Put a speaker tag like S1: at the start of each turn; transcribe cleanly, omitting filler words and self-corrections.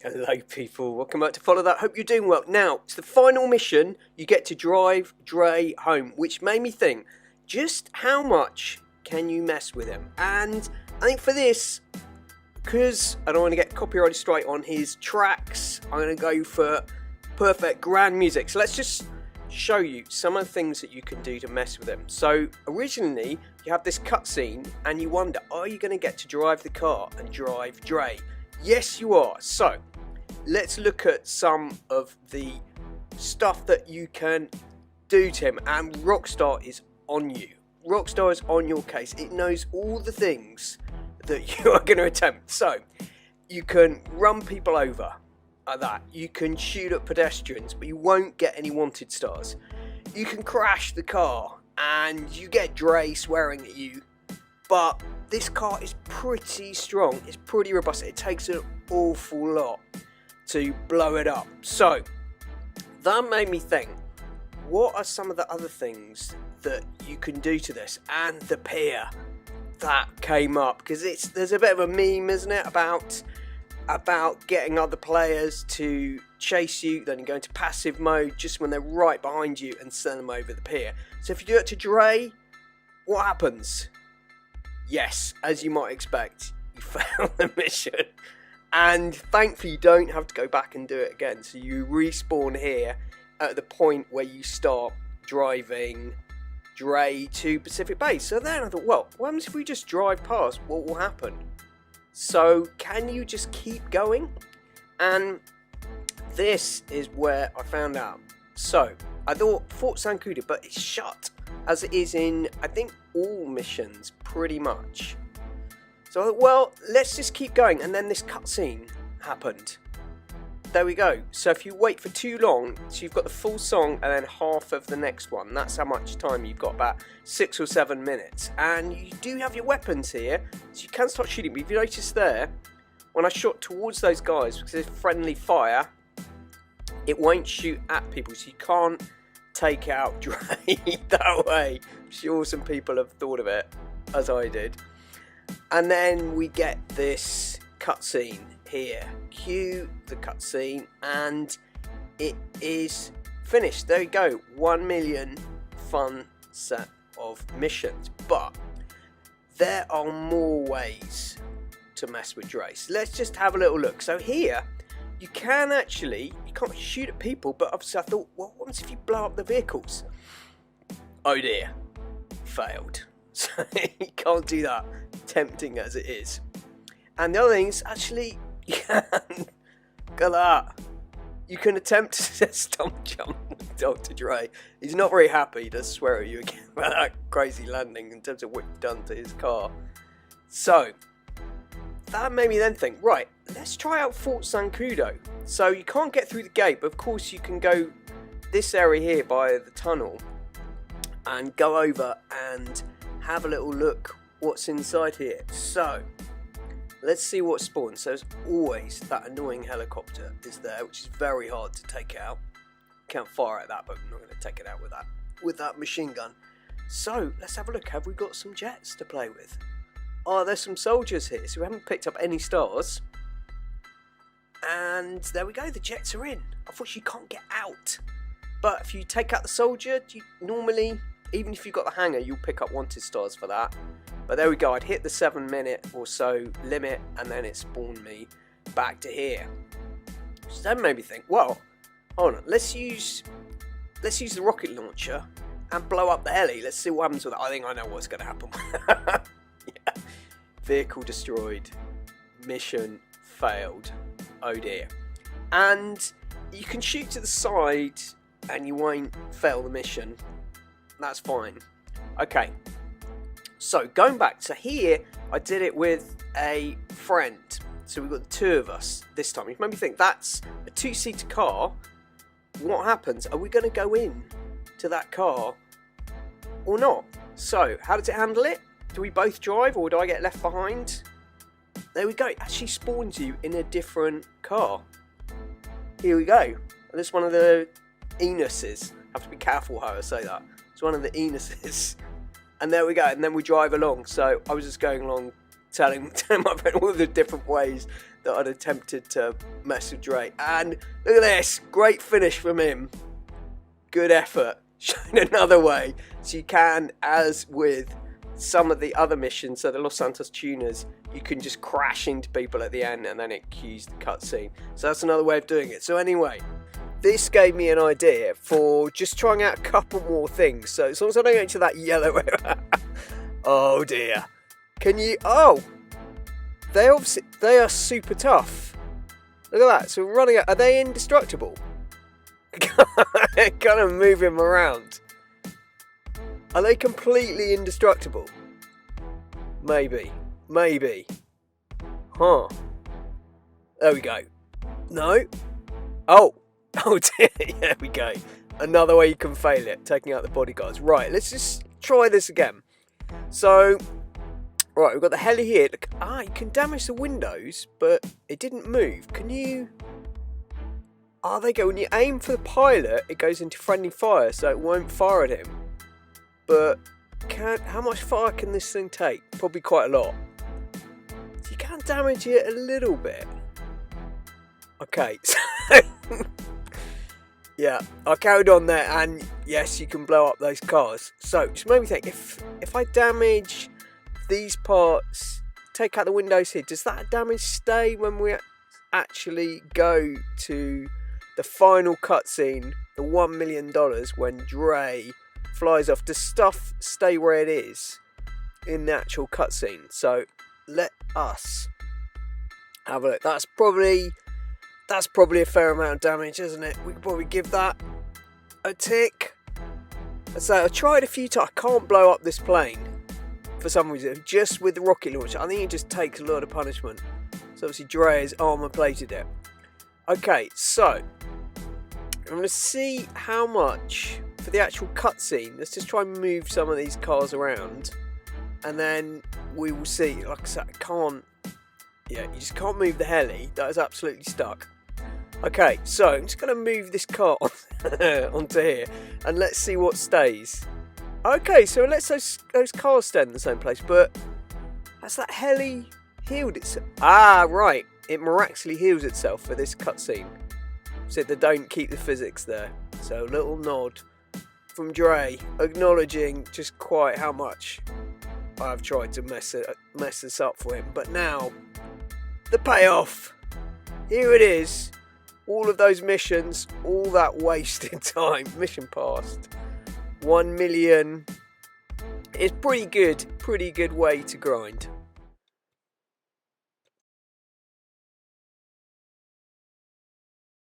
S1: Hello people, welcome back to Follow That, hope you're doing well. Now, it's the final mission, you get to drive Dre home, which made me think, just how much can you mess with him? And I think for this, because I don't want to get copyright straight on his tracks, I'm going to go for perfect grand music. So let's just show you some of the things that you can do to mess with him. So originally, you have this cutscene and you wonder, are you going to get to drive the car and drive Dre? Yes, you are. So, let's look at some of the stuff that you can do to him. And Rockstar is on you. Rockstar is on your case. It knows all the things that you are going to attempt. So, you can run people over like that. You can shoot at pedestrians, but you won't get any wanted stars. You can crash the car and you get Dre swearing at you. But this car is pretty strong, it's pretty robust, it takes an awful lot to blow it up. So, that made me think, what are some of the other things that you can do to this? And the pier, that came up, because there's a bit of a meme, isn't it, about getting other players to chase you, then you go into passive mode just when they're right behind you and send them over the pier. So if you do it to Dre, what happens? Yes, as you might expect, you fail the mission. And thankfully you don't have to go back and do it again. So you respawn here at the point where you start driving Dre to Pacific Base. So then I thought, well, what happens if we just drive past? What will happen? So can you just keep going? And this is where I found out. So I thought Fort Sancuda, but it's shut, as it is in, I think, all missions, pretty much. So I thought, well, let's just keep going, and then this cutscene happened. There we go. So if you wait for too long, so you've got the full song and then half of the next one. That's how much time you've got, about 6 or 7 minutes. And you do have your weapons here, so you can start shooting. But if you notice there, when I shot towards those guys, because there's friendly fire, it won't shoot at people, so you can't take out Dre that way. I'm sure some people have thought of it, as I did. And then we get this cutscene here. Cue the cutscene, and it is finished. There we go. 1 million fun set of missions. But there are more ways to mess with Dre. So let's just have a little look. So here, you can't shoot at people, but obviously I thought, well, what happens if you blow up the vehicles? Oh dear, failed. So you can't do that, tempting as it is. And the other thing is, actually, you can, look at that. You can attempt to stomp jump with Dr Dre. He's not very happy, he does swear at you again about that crazy landing in terms of what you've done to his car. So, that made me then think, right, let's try out Fort Sancuda. So you can't get through the gate, but of course you can go this area here by the tunnel and go over and have a little look what's inside here. So let's see what spawns. So as always, that annoying helicopter is there, which is very hard to take out. Can't fire at that, but I'm not going to take it out with that machine gun. So let's have a look. Have we got some jets to play with? Oh, there's some soldiers here, so we haven't picked up any stars. And there we go, the jets are in. Unfortunately, you can't get out. But if you take out the soldier, you normally, even if you've got the hangar, you'll pick up wanted stars for that. But there we go, I'd hit the 7-minute or so limit, and then it spawned me back to here. So that made me think, well, hold on, let's use the rocket launcher and blow up the heli. Let's see what happens with that. I think I know what's going to happen. Yeah. Vehicle destroyed. Mission failed. Oh dear. And you can shoot to the side and you won't fail the mission. That's fine. Okay. So going back to here, I did it with a friend. So we've got the two of us this time. It made me think, that's a 2-seater car. What happens? Are we going to go in to that car or not? So how does it handle it? Do we both drive, or do I get left behind? There we go. It actually spawns you in a different car. Here we go. This is one of the Enuses. I have to be careful how I say that. It's one of the Enuses. And there we go. And then we drive along. So I was just going along telling my friend all the different ways that I'd attempted to mess with Dre. And look at this, great finish from him. Good effort, showing another way. So you can, as with some of the other missions, so the Los Santos tuners, you can just crash into people at the end and then it cues the cutscene. So that's another way of doing it. So anyway, this gave me an idea for just trying out a couple more things. So as long as I don't go into that yellow area. Oh dear. Can you... Oh! They are super tough. Look at that. So we're running out. Are they indestructible? Kind of move him around. Are they completely indestructible? Maybe. Maybe. Huh. There we go. No. Oh. Oh dear. There we go. Another way you can fail it. Taking out the bodyguards. Right. Let's just try this again. So... Right, we've got the heli here. Look, you can damage the windows, but it didn't move. Can you... They go. When you aim for the pilot, it goes into friendly fire, so it won't fire at him. But how much fire can this thing take? Probably quite a lot. So you can damage it a little bit. Okay, so... yeah, I carried on there, and yes, you can blow up those cars. So, just made me think, if I damage... these parts, take out the windows here, does that damage stay when we actually go to the final cutscene, the $1 million, when Dre flies off? Does stuff stay where it is in the actual cutscene? So let us have a look. That's probably a fair amount of damage, isn't it? We could probably give that a tick. So I tried a few times. I can't blow up this plane for some reason, just with the rocket launcher. I think it just takes a lot of punishment. So obviously Dre has armor plated it. Okay, so I'm going to see how much for the actual cutscene. Let's just try and move some of these cars around, and then we will see. Like I said, you just can't move the heli. That is absolutely stuck. Okay, so I'm just going to move this car onto here, and let's see what stays. Okay, so let's those cars stay in the same place, but has that heli healed itself? Right. It miraculously heals itself for this cutscene. So they don't keep the physics there. So a little nod from Dre, acknowledging just quite how much I've tried to mess this up for him. But now, the payoff. Here it is. All of those missions, all that wasted time. Mission passed. 1 million is pretty good way to grind.